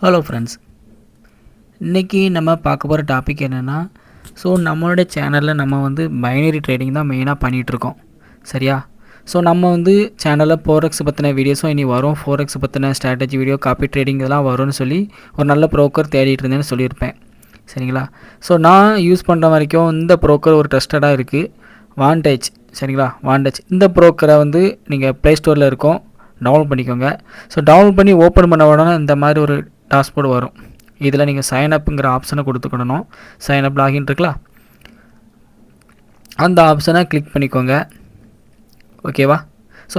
Hello friends, இன்றைக்கி நம்ம பார்க்க போகிற டாபிக் என்னென்னா, நம்மளோட சேனலில் நம்ம வந்து பைனரி ட்ரேடிங் தான் மெயினாக பண்ணிகிட்ருக்கோம். சரியா? நம்ம வந்து சேனலில் ஃபோரெக்ஸ் பற்றின வீடியோஸும் இனி வரும். ஃபோரெக்ஸ் பற்றின ஸ்ட்ராட்டஜி வீடியோ, காப்பி ட்ரேடிங் இதெல்லாம் வரும்னு சொல்லி ஒரு நல்ல ப்ரோக்கர் தேடிட்டு இருந்தேன்னு சொல்லியிருப்பேன். சரிங்களா? நான் யூஸ் பண்ணுற வரைக்கும் இந்த ப்ரோக்கர் ஒரு ட்ரஸ்டடாக இருக்குது. வாண்டேஜ். சரிங்களா? வாண்டேஜ் இந்த ப்ரோக்கரை வந்து நீங்கள் ப்ளே ஸ்டோரில் இருக்கும், டவுன்லோட் பண்ணிக்கோங்க. டவுன்லோட் பண்ணி ஓப்பன் பண்ண உடனே இந்த மாதிரி ஒரு டாஷ்போர்டு வரும். இதில் நீங்கள் சைன் அப்புங்கிற ஆப்ஷனை கொடுத்துக்கணும். சைன் அப் லாகின் இருக்குல்ல, அந்த ஆப்ஷனை கிளிக் பண்ணிக்கோங்க. ஓகேவா?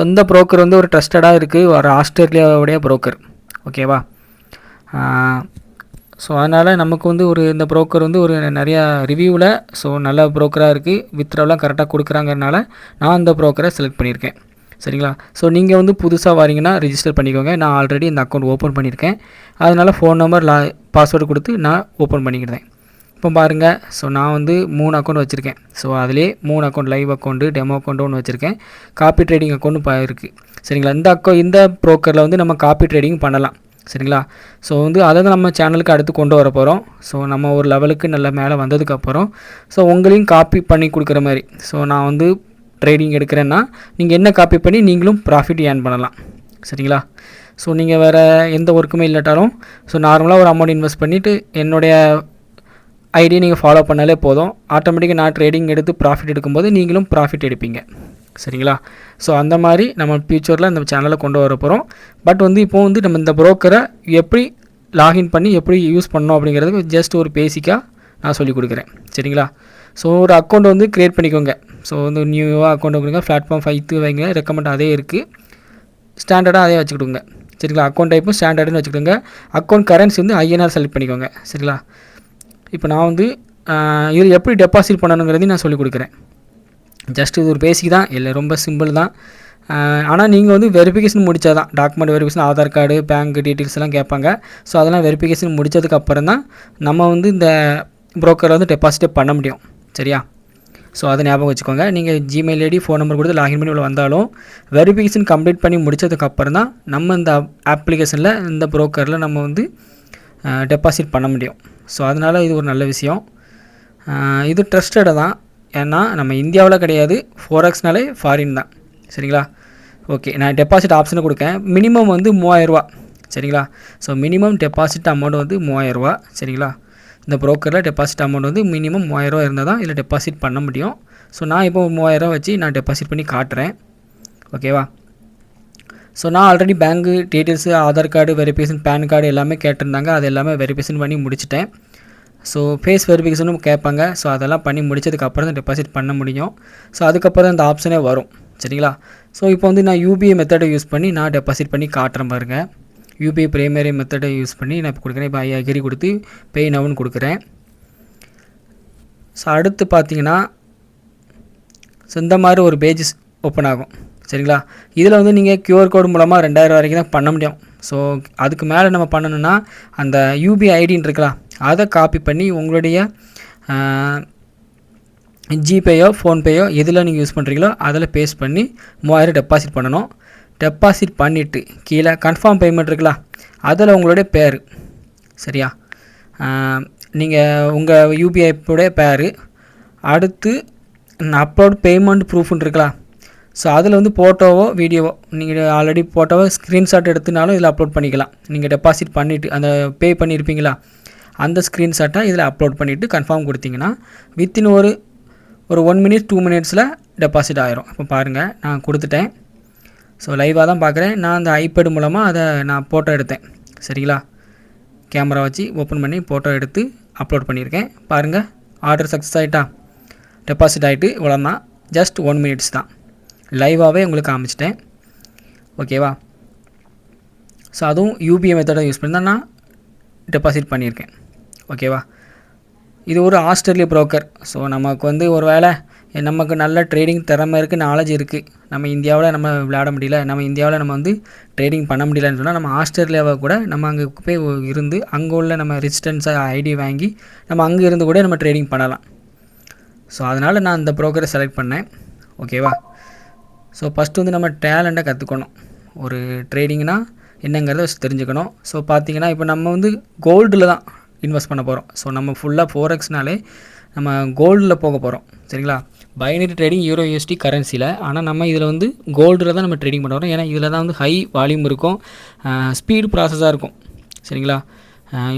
இந்த ப்ரோக்கர் வந்து ஒரு ட்ரஸ்டடாக இருக்குது, ஒரு ஆஸ்திரேலியாவுடைய ப்ரோக்கர். ஓகேவா? அதனால் நமக்கு வந்து இந்த ப்ரோக்கர் வந்து ஒரு நிறையா ரிவ்யூவில் நல்ல ப்ரோக்கராக இருக்குது, வித்ட்ராவெலாம் கரெக்டாக கொடுக்குறாங்கிறனால நான் அந்த ப்ரோக்கரை செலக்ட் பண்ணியிருக்கேன். சரிங்களா? புதுசாக வரீங்கன்னா ரிஜிஸ்டர் பண்ணிக்கோங்க. நான் ஆல்ரெடி இந்த அக்கௌண்ட் ஓப்பன் பண்ணியிருக்கேன். அதனால் ஃபோன் நம்பர் பாஸ்வேர்டு கொடுத்து நான் ஓப்பன் பண்ணிக்கிறேன். இப்போ பாருங்கள், நான் வந்து 3 அக்கௌண்ட் வச்சுருக்கேன். அதிலே 3 account, live account, demo account ஒன்று வச்சுருக்கேன். காப்பி ட்ரேடிங் அக்கௌண்ட்டு இருக்குது. சரிங்களா? இந்த ப்ரோக்கரில் வந்து நம்ம காப்பி ட்ரேடிங் பண்ணலாம். சரிங்களா? அதை தான் நம்ம சேனலுக்கு அடுத்து கொண்டு வர போகிறோம். நம்ம ஒரு லெவலுக்கு நல்ல மேலே வந்ததுக்கப்புறம் உங்களையும் காப்பி பண்ணி கொடுக்குற மாதிரி நான் வந்து ட்ரேடிங் எடுக்கிறேன்னா நீங்கள் என்ன காப்பி பண்ணி நீங்களும் ப்ராஃபிட் ஏர்ன் பண்ணலாம். சரிங்களா? நீங்கள் வேறு எந்த ஒர்க்குமே இல்லாட்டாலும் நார்மலாக ஒரு அமௌண்ட் இன்வெஸ்ட் பண்ணிவிட்டு என்னுடைய ஐடியை நீங்கள் ஃபாலோ பண்ணாலே போதும். ஆட்டோமேட்டிக்காக நான் ட்ரேடிங் எடுத்து ப்ராஃபிட் எடுக்கும்போது நீங்களும் ப்ராஃபிட் எடுப்பீங்க. சரிங்களா? அந்த மாதிரி நம்ம ஃப்யூச்சரில் இந்த சேனலை கொண்டு வர போகிறோம். பட் வந்து இப்போது வந்து நம்ம இந்த ப்ரோக்கரை எப்படி லாகின் பண்ணி எப்படி யூஸ் பண்ணோம் அப்படிங்கிறதுக்கு ஜஸ்ட் ஒரு பேசிக்காக நான் சொல்லிக் கொடுக்குறேன். சரிங்களா? ஒரு அக்கௌண்ட் வந்து க்ரியேட் பண்ணிக்கோங்க. வந்து நியூவாக அக்கௌண்ட் கொடுங்க. பிளாட்ஃபார்ம் 5 வைங்க. ரெக்கமெண்ட் அதே இருக்குது, ஸ்டாண்டர்டாக அதே வச்சுக்கிடுங்க. சரிங்களா? அக்கௌண்ட் டைப்பும் ஸ்டாண்டர்டுன்னு வச்சுக்கிடுங்க. அக்கௌண்ட் கரன்சி வந்து ஐஎன்ஆர் செலக்ட் பண்ணிக்கோங்க. சரிங்களா? இப்போ நான் வந்து இதில் எப்படி டெபாசிட் பண்ணணுங்கிறதையும் நான் சொல்லிக் கொடுக்குறேன். ஜஸ்ட் இது ஒரு பேசிக் தான், இல்லை ரொம்ப சிம்பிள் தான். ஆனால் நீங்கள் வந்து வெரிஃபிகேஷன் முடித்தா தான், document verification, Aadhaar card, bank details எல்லாம் கேட்பாங்க. அதெல்லாம் வெரிஃபிகேஷன் முடித்ததுக்கப்புறம் தான் நம்ம வந்து இந்த ப்ரோக்கரை வந்து டெபாசிட்டே பண்ண முடியும். சரியா? அதை ஞாபகம் வச்சுக்கோங்க. நீங்கள் ஜிமெயில் ஐடி, ஃபோன் நம்பர் கொடுத்து லாகின் பண்ணி உள்ள வந்தாலும் வெரிஃபிகேஷன் கம்ப்ளீட் பண்ணி முடித்ததுக்கப்புறம் தான் நம்ம இந்த அப்ளிகேஷனில், இந்த ப்ரோக்கரில் நம்ம வந்து டெபாசிட் பண்ண முடியும். அதனால் இது ஒரு நல்ல விஷயம். இது ட்ரஸ்டடாக தான். ஏன்னா நம்ம இந்தியாவில் கிடையாது, ஃபோரெக்ஸ்னாலே ஃபாரின் தான். சரிங்களா? ஓகே, நான் டெபாசிட் ஆப்ஷனை கொடுக்கேன். மினிமம் வந்து 3000 சரிங்களா? மினிமம் டெபாசிட் அமௌண்ட் வந்து 3000. சரிங்களா? இந்த ப்ரோக்கரில் டெபாசிட் அமௌண்ட் வந்து மினிமம் 3000 இருந்தால் தான் இதில் டெபாசிட் பண்ண முடியும். நான் இப்போ 3000 வச்சு நான் டெபாசிட் பண்ணி காட்டுறேன். ஓகேவா? நான் ஆல்ரெடி பேங்க்கு details, Aadhaar card verification, PAN card எல்லாமே கேட்டிருந்தாங்க. அது எல்லாமே வெரிஃபிகேஷன் பண்ணி முடிச்சிட்டேன். ஃபேஸ் வெரிஃபிகேஷனும் கேட்பாங்க. அதெல்லாம் பண்ணி முடிச்சதுக்கப்புறம் தான் டெபாசிட் பண்ண முடியும். அதுக்கப்புறம் தான் இந்த ஆப்ஷனே வரும். சரிங்களா? இப்போ வந்து நான் யூபிஐ மெத்தடை யூஸ் பண்ணி நான் டெபாசிட் பண்ணி காட்டுறேன் பாருங்கள். யூபிஐ பிரைமரி மெத்தடை யூஸ் பண்ணி நான் இப்போ கொடுக்குறேன். இப்போ அக்ரி கொடுத்து பே நவுன்னு கொடுக்குறேன். அடுத்து பார்த்தீங்கன்னா இந்த மாதிரி ஒரு பேஜஸ் ஓப்பன் ஆகும். சரிங்களா? இதில் வந்து நீங்கள் கியூஆர் கோடு மூலமாக 2000 வரைக்கும் தான் பண்ண முடியும். அதுக்கு மேலே நம்ம பண்ணணுன்னா அந்த யூபிஐ ஐடின்னு இருக்கலாம், அதை காப்பி பண்ணி உங்களுடைய ஜிபேயோ ஃபோன்பேயோ எதில் நீங்கள் யூஸ் பண்ணுறீங்களோ அதில் பேஸ்ட் பண்ணி 3000 டெபாசிட் பண்ணணும். டெபாசிட் பண்ணிவிட்டு கீழே கன்ஃபார்ம் பேமெண்ட் இருக்குல்ல, அதில் உங்களுடைய பேர். சரியா? நீங்கள் உங்கள் யூபிஐடைய பேர், அடுத்து அப்லோட் பேமெண்ட் ப்ரூஃப்னு இருக்கலாம். அதில் வந்து ஃபோட்டோவோ வீடியோவோ, நீங்கள் ஆல்ரெடி ஃபோட்டோவோ ஸ்க்ரீன்ஷாட் எடுத்துனாலும் இதில் அப்லோட் பண்ணிக்கலாம். நீங்கள் டெபாசிட் பண்ணிவிட்டு அந்த பே பண்ணியிருப்பீங்களா, அந்த ஸ்க்ரீன்ஷாட்டை இதில் அப்லோட் பண்ணிவிட்டு கன்ஃபார்ம் கொடுத்தீங்கன்னா வித்தின் ஒரு 1 மினிட் 2 மினிட்ஸில் டெபாசிட் ஆகிரும். இப்போ பாருங்கள், நான் கொடுத்துட்டேன். லைவாக தான் பார்க்குறேன். நான் அந்த ஐபேட் மூலமாக அதை நான் ஃபோட்டோ எடுத்தேன். சரிங்களா? கேமரா வச்சு ஓப்பன் பண்ணி ஃபோட்டோ எடுத்து அப்லோட் பண்ணியிருக்கேன். பாருங்கள், ஆர்டர் சக்ஸஸ் ஆகிட்டா, டெபாசிட் ஆகிட்டு. இவ்வளோ தான், ஜஸ்ட் 1 மினிட்ஸ் தான். லைவாகவே உங்களுக்கு காமிச்சிட்டேன். ஓகேவா? அதுவும் யூபிஐ மெத்தடை யூஸ் பண்ணி தான் நான் டெபாசிட் பண்ணியிருக்கேன். ஓகேவா? இது ஒரு ஆஸ்திரேலியா ப்ரோக்கர். நமக்கு வந்து ஒரு வேளை நமக்கு நல்ல ட்ரேடிங் திறமை இருக்குது, நாலேஜ் இருக்குது, நம்ம இந்தியாவில் நம்ம விளையாட முடியல, நம்ம இந்தியாவில் நம்ம வந்து ட்ரேடிங் பண்ண முடியலன்னு சொன்னால் நம்ம ஆஸ்திரேலியாவை கூட நம்ம அங்கே போய் இருந்து அங்கே உள்ள நம்ம ரெசிஸ்டன்ஸாக ஐடி வாங்கி நம்ம அங்கே இருந்து கூட நம்ம ட்ரேடிங் பண்ணலாம். அதனால் நான் இந்த ப்ரோக்கரை செலக்ட் பண்ணேன். ஓகேவா? ஃபஸ்ட்டு வந்து நம்ம டேலண்ட்டை கற்றுக்கணும். ஒரு ட்ரேடிங்னால் என்னங்கிறத தெரிஞ்சுக்கணும். ஸோ பார்த்தீங்கன்னா இப்போ நம்ம வந்து கோல்டில் தான் இன்வெஸ்ட் பண்ண போகிறோம். ஸோ நம்ம ஃபுல்லாக ஃபோரெக்ஸ்னாலே நம்ம கோல்டில் போக போகிறோம். சரிங்களா? பைனரி ட்ரேடிங் யூரோ யூஎஸ்டி கரன்சியில். ஆனால் நம்ம இதில் வந்து கோல்டில் தான் நம்ம ட்ரேடிங் பண்ண வரோம். ஏன்னா இதில் தான் வந்து ஹை வால்யூம் இருக்கும், ஸ்பீடு ப்ராசஸாக இருக்கும். சரிங்களா?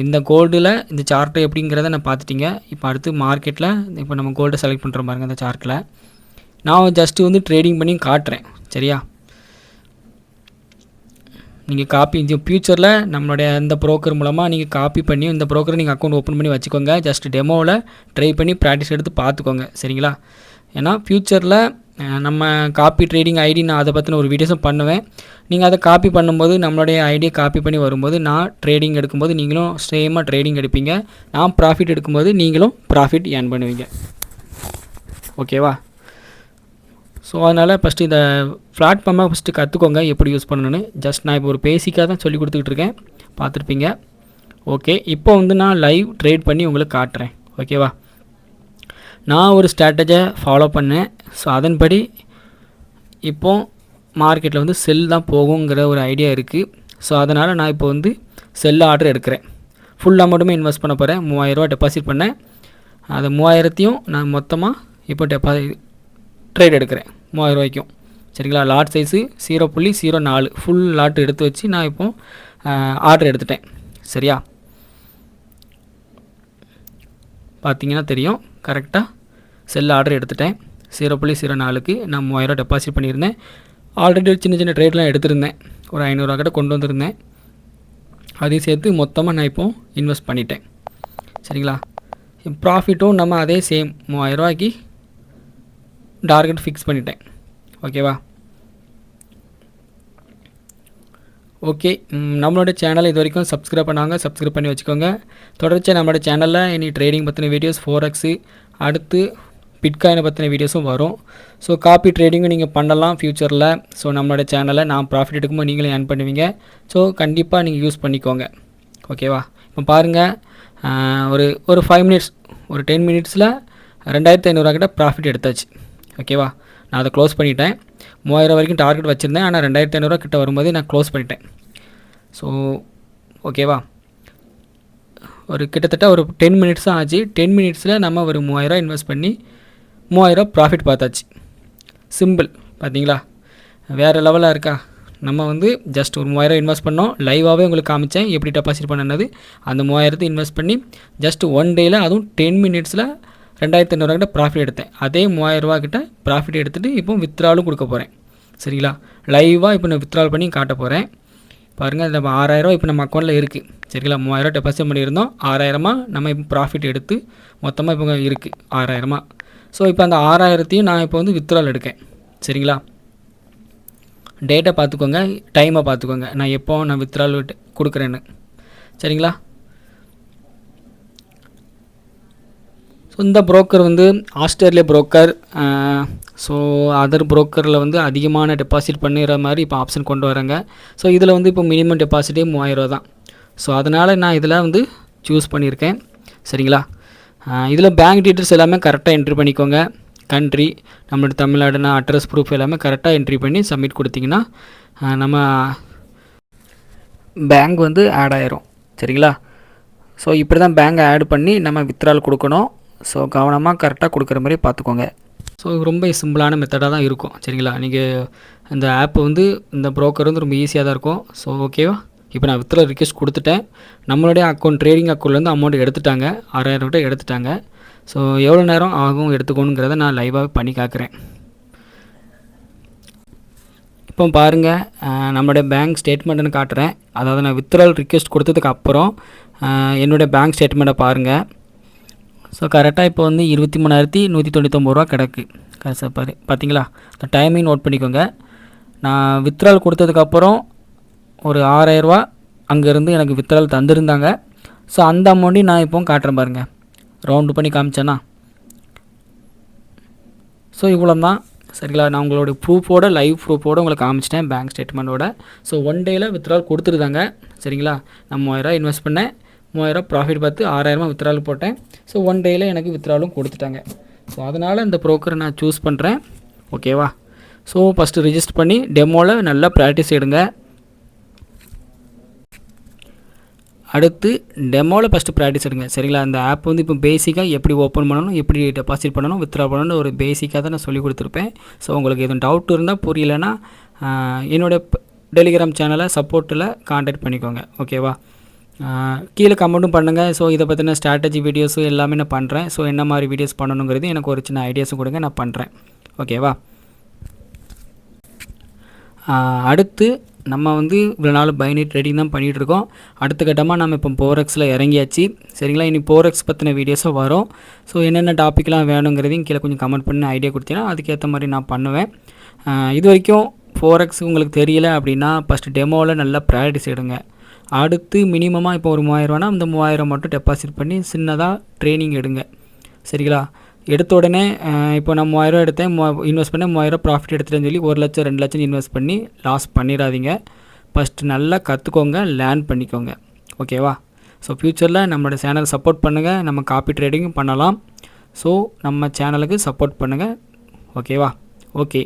இந்த கோல்டில் இந்த சார்ட்டு எப்படிங்கிறத நான் பார்த்துட்டிங்க. இப்போ அடுத்து மார்க்கெட்டில் இப்போ நம்ம கோல்டை செலக்ட் பண்ணுற பாருங்க. இந்த சார்ட்டில் நான் ஜஸ்ட்டு வந்து ட்ரேடிங் பண்ணி காட்டுறேன். சரியா? நீங்கள் காப்பி இந்த ஃப்யூச்சரில் நம்மளுடைய அந்த ப்ரோக்கர் மூலமாக நீங்கள் காப்பி பண்ணி இந்த ப்ரோக்கரை நீங்கள் அக்கௌண்ட் ஓப்பன் பண்ணி வச்சுக்கோங்க. ஜஸ்ட் டெமோவில் ட்ரை பண்ணி ப்ராக்டிஸ் எடுத்து பார்த்துக்கோங்க. சரிங்களா? ஏன்னா ஃப்யூச்சரில் நம்ம காப்பி ட்ரேடிங் ஐடி நான் அதை பற்றின ஒரு வீடியோஸும் பண்ணுவேன். நீங்கள் அதை காப்பி பண்ணும்போது நம்மளுடைய ஐடியை காப்பி பண்ணி வரும்போது நான் ட்ரேடிங் எடுக்கும்போது நீங்களும் சேமாக ட்ரேடிங் எடுப்பீங்க. நான் ப்ராஃபிட் எடுக்கும்போது நீங்களும் ப்ராஃபிட் ஏர்ன் பண்ணுவீங்க. ஓகேவா? ஸோ அதனால் ஃபஸ்ட்டு இந்த பிளாட்ஃபார்மை ஃபஸ்ட்டு கற்றுக்கோங்க எப்படி யூஸ் பண்ணணுன்னு. ஜஸ்ட் நான் இப்போ ஒரு பேசிக்காக தான் சொல்லி கொடுத்துக்கிட்டு இருக்கேன், பார்த்துருப்பீங்க. ஓகே, இப்போ வந்து நான் லைவ் ட்ரேட் பண்ணி உங்களுக்கு காட்டுறேன். ஓகேவா? நான் ஒரு ஸ்ட்ராட்டஜை ஃபாலோ பண்ணேன். ஸோ அதன்படி இப்போது மார்க்கெட்டில் வந்து செல் தான் போகுங்கிற ஒரு ஐடியா இருக்குது. ஸோ அதனால் நான் இப்போ வந்து செல் ஆர்டர் எடுக்கிறேன். ஃபுல் அமௌண்ட்டுமே இன்வெஸ்ட் பண்ண போகிறேன். 3000 டெபாசிட் பண்ணேன். அது 3000த்தையும் நான் மொத்தமாக இப்போ ட்ரேட் எடுக்கிறேன் 3000 ரூபாய்க்கும். சரிங்களா? லாட் சைஸு 0.04 ஃபுல் லாட் எடுத்து வச்சு நான் இப்போது ஆர்டர் எடுத்துட்டேன். சரியா? பார்த்தீங்கன்னா தெரியும், கரெக்டாக செல் ஆர்டர் எடுத்துட்டேன். 0.04க்கு நான் 3000 டெபாசிட் பண்ணியிருந்தேன். ஆல்ரெடி சின்ன சின்ன ட்ரேட்லாம் எடுத்திருந்தேன். ஒரு 500 கிட்ட கொண்டு வந்திருந்தேன். அதையும் சேர்த்து மொத்தமாக நான் இப்போது இன்வெஸ்ட் பண்ணிட்டேன். சரிங்களா? ப்ராஃபிட்டும் நம்ம அதே சேம் 3000 ரூபாய்க்கு டார்கெட் ஃபிக்ஸ் பண்ணிட்டேன். ஓகேவா? ஓகே, நம்மளோட சேனலை இது வரைக்கும் சப்ஸ்கிரைப் பண்ணாங்க, சப்ஸ்கிரைப் பண்ணி வச்சுக்கோங்க. தொடர்ச்சியாக நம்மளோட சேனலில் இனி ட்ரேடிங் பற்றின வீடியோஸ், ஃபோரெக்ஸு, அடுத்து பிட்காயினை பற்றின வீடியோஸும் வரும். ஸோ காப்பி ட்ரேடிங்கும் நீங்கள் பண்ணலாம் ஃப்யூச்சரில். ஸோ நம்மளோட சேனலை நான் ப்ராஃபிட் எடுக்கும்போது நீங்களே ஏர்ன் பண்ணுவீங்க. ஸோ கண்டிப்பாக நீங்கள் யூஸ் பண்ணிக்கோங்க. ஓகேவா? இப்போ பாருங்கள், ஒரு 5 மினிட்ஸ், ஒரு 10 மினிட்ஸில் 2500 கிட்ட ப்ராஃபிட் எடுத்தாச்சு. ஓகேவா? நான் அதை க்ளோஸ் பண்ணிட்டேன். 3000 வரைக்கும் டார்கெட் வச்சுருந்தேன். ஆனால் 2500 கிட்ட வரும்போது நான் க்ளோஸ் பண்ணிட்டேன். ஸோ ஓகேவா? ஒரு கிட்டத்தட்ட ஒரு 10 மினிட்ஸ் தான் ஆச்சு. 10 மினிட்ஸில் நம்ம ஒரு 3000 இன்வெஸ்ட் பண்ணி 3000 ப்ராஃபிட் பார்த்தாச்சு. சிம்பிள். பார்த்தீங்களா? வேறு லெவலாக இருக்கா? நம்ம வந்து ஜஸ்ட் ஒரு 3000 இன்வெஸ்ட் பண்ணோம். லைவாகவே உங்களுக்கு காமிச்சேன் எப்படி டெபாசிட் பண்ணது. அந்த 3000 இன்வெஸ்ட் பண்ணி ஜஸ்ட் 1 டேயில், அதுவும் 10 மினிட்ஸில் 2500 கிட்ட ப்ராஃபிட் எடுத்தேன். அதே 3000 ரூபா கிட்ட ப்ராஃபிட் எடுத்துகிட்டு இப்போ வித்ட்ராலும் கொடுக்க போகிறேன். சரிங்களா? லைவாக இப்போ நான் வித்ட்ரால் பண்ணி காட்ட போகிறேன். பாருங்கள், நம்ம 6000 இப்போ நம்ம அக்கௌண்ட்டில் இருக்குது. சரிங்களா? 3000 டெபாசிட் பண்ணியிருந்தோம். 6000 நம்ம இப்போ ப்ராஃபிட் எடுத்து மொத்தமாக இப்போ இருக்குது 6000. ஸோ இப்போ அந்த 6000த்தையும் நான் இப்போ வந்து வித்ட்ரால் எடுக்கேன். சரிங்களா? டேட்டை பார்த்துக்கோங்க, டைமை பார்த்துக்கோங்க, நான் எப்போ நான் வித்ட்ரால் கொடுக்குறேன்னு. சரிங்களா? ஸோ இந்த புரோக்கர் வந்து ஆஸ்திரேலியா புரோக்கர். ஸோ அதர் புரோக்கரில் வந்து அதிகமான டெபாசிட் பண்ணுற மாதிரி இப்போ ஆப்ஷன் கொண்டு வராங்க. ஸோ இதில் வந்து இப்போ மினிமம் டெபாசிட்டே 3000 ரூபா தான். ஸோ அதனால் நான் இதில் வந்து சூஸ் பண்ணியிருக்கேன். சரிங்களா? இதில் பேங்க் டீட்டெயில்ஸ் எல்லாமே கரெக்டாக என்ட்ரி பண்ணிக்கோங்க. கண்ட்ரி, நம்மளோட தமிழ்நாடுனா அட்ரஸ் ப்ரூஃப் எல்லாமே கரெக்டாக என்ட்ரி பண்ணி சப்மிட் கொடுத்திங்கன்னா நம்ம பேங்க் வந்து ஆட் ஆயிரும். சரிங்களா? ஸோ இப்படி தான் பேங்க் ஆட் பண்ணி நம்ம வித்ட்ரால் கொடுக்கணும். ஸோ கவனமாக கரெக்டாக கொடுக்குற மாதிரி பார்த்துக்கோங்க. ஸோ ரொம்ப சிம்பிளான மெத்தடாக தான் இருக்கும். சரிங்களா? நீங்கள் இந்த ஆப் வந்து இந்த ப்ரோக்கர் வந்து ரொம்ப ஈஸியாக தான் இருக்கும். ஸோ ஓகேவா? இப்போ நான் வித்ட்ரால் ரிக்வெஸ்ட் கொடுத்துட்டேன். நம்மளுடைய அக்கௌண்ட், ட்ரேடிங் அக்கௌண்ட்லேருந்து அமௌண்ட் எடுத்துட்டாங்க. 6000 கிட்ட எடுத்துட்டாங்க. ஸோ எவ்வளோ நேரம் ஆகும் எடுத்துக்கணுங்கிறத நான் லைவாக பண்ணி காக்கிறேன். இப்போ பாருங்கள், நம்மளுடைய பேங்க் ஸ்டேட்மெண்ட்டுன்னு காட்டுறேன். அதாவது நான் வித்ட்ரால் ரிக்வெஸ்ட் கொடுத்ததுக்கு அப்புறம் என்னுடைய பேங்க் ஸ்டேட்மெண்ட்டை பாருங்கள். ஸோ கரெக்டாக இப்போ வந்து 23,199 ரூபா கிடக்கு. பார்த்தீங்களா? இந்த டைமிங் நோட் பண்ணிக்கோங்க. நான் வித்ட்ரால் கொடுத்ததுக்கப்புறம் ஒரு 6000 ரூபா அங்கேருந்து எனக்கு வித்ட்ரால் தந்துருந்தாங்க. ஸோ அந்த அமௌண்ட்டையும் நான் இப்போ காட்டுறேன் பாருங்கள். ரவுண்டு பண்ணி காமிச்சேன்னா ஸோ இவ்வளோ தான். சரிங்களா? நான் உங்களோட ப்ரூஃபோட, லைவ் ப்ரூஃபோடு உங்களுக்கு காமிச்சிட்டேன், பேங்க் ஸ்டேட்மெண்ட்டோட. ஸோ 1 டேயில் வித்ட்ரால் கொடுத்துருந்தாங்க. சரிங்களா? நான் 3000 இன்வெஸ்ட் பண்ணேன். 3000 ப்ராஃபிட் பார்த்து 6000 வித்ட்ரால் போட்டேன். ஸோ 1 டேயில் எனக்கு வித்ட்ராலும் கொடுத்துட்டாங்க. ஸோ அதனால் இந்த ப்ரோக்கரை நான் சூஸ் பண்ணுறேன். ஓகேவா? ஸோ ஃபஸ்ட்டு ரிஜிஸ்டர் பண்ணி டெமோவில் நல்லா ப்ராக்டிஸ் எடுங்க. அடுத்து டெமோவில் ஃபஸ்ட்டு ப்ராக்டிஸ் எடுங்க சரிங்களா. அந்த ஆப் வந்து இப்போ பேசிக்காக எப்படி ஓப்பன் பண்ணணும், எப்படி டெபாசிட் பண்ணணும், வித்ட்ரா பண்ணணும்னு ஒரு பேசிக்காக தான் நான் சொல்லி கொடுத்துருப்பேன். ஸோ உங்களுக்கு எதுவும் டவுட் இருந்தால் புரியலைன்னா என்னோடய டெலிகிராம் சேனலை சப்போர்ட்டில் கான்டாக்ட் பண்ணிக்கோங்க ஓகேவா. கீழே கமெண்ட்டும் பண்ணுங்கள். ஸோ இதை பற்றின ஸ்ட்ராட்டஜி வீடியோஸும் எல்லாமே நான் பண்ணுறேன். ஸோ என்ன மாதிரி வீடியோஸ் பண்ணணுங்கிறது எனக்கு ஒரு சின்ன ஐடியாஸும் கொடுங்க, நான் பண்ணுறேன் ஓகேவா. அடுத்து நம்ம வந்து இவ்வளோ நாள் பைனரி ட்ரேடிங் தான் பண்ணிகிட்ருக்கோம். அடுத்த கட்டமாக நம்ம இப்போ போரெக்ஸில் இறங்கியாச்சு சரிங்களா. இனி போரெக்ஸ் பற்றின வீடியோஸும் வரும். ஸோ என்னென்ன டாப்பிக்லாம் வேணுங்கிறதையும் கீழே கொஞ்சம் கமெண்ட் பண்ணி ஐடியா கொடுத்தீங்கன்னா அதுக்கேற்ற மாதிரி நான் பண்ணுவேன். இது வரைக்கும் ஃபோரெக்ஸ் உங்களுக்கு தெரியல அப்படின்னா ஃபஸ்ட்டு டெமோவில் நல்லா ப்ராக்டிஸ் எடுங்க. அடுத்து மினிமமாக இப்போ ஒரு 3000ரூவானா அந்த 3000 மட்டும் டெபாசிட் பண்ணி சின்னதாக ட்ரைனிங் எடுங்க சரிங்களா. எடுத்த உடனே இப்போ நான் 3000 எடுத்தேன், இன்வெஸ்ட் பண்ணேன், 3000 ப்ராஃபிட் எடுத்துட்டேன்னு சொல்லி 1 லட்சம் 2 லட்சம் இன்வெஸ்ட் பண்ணி லாஸ் பண்ணிடாதீங்க. ஃபஸ்ட்டு நல்லா கற்றுக்கோங்க, லேர்ன் பண்ணிக்கோங்க ஓகேவா. ஸோ ஃப்யூச்சரில் நம்மளோட சேனலை சப்போர்ட் பண்ணுங்கள், நம்ம காப்பி ட்ரேடிங்கும் பண்ணலாம். ஸோ நம்ம சேனலுக்கு சப்போர்ட் பண்ணுங்கள் ஓகேவா. ஓகே.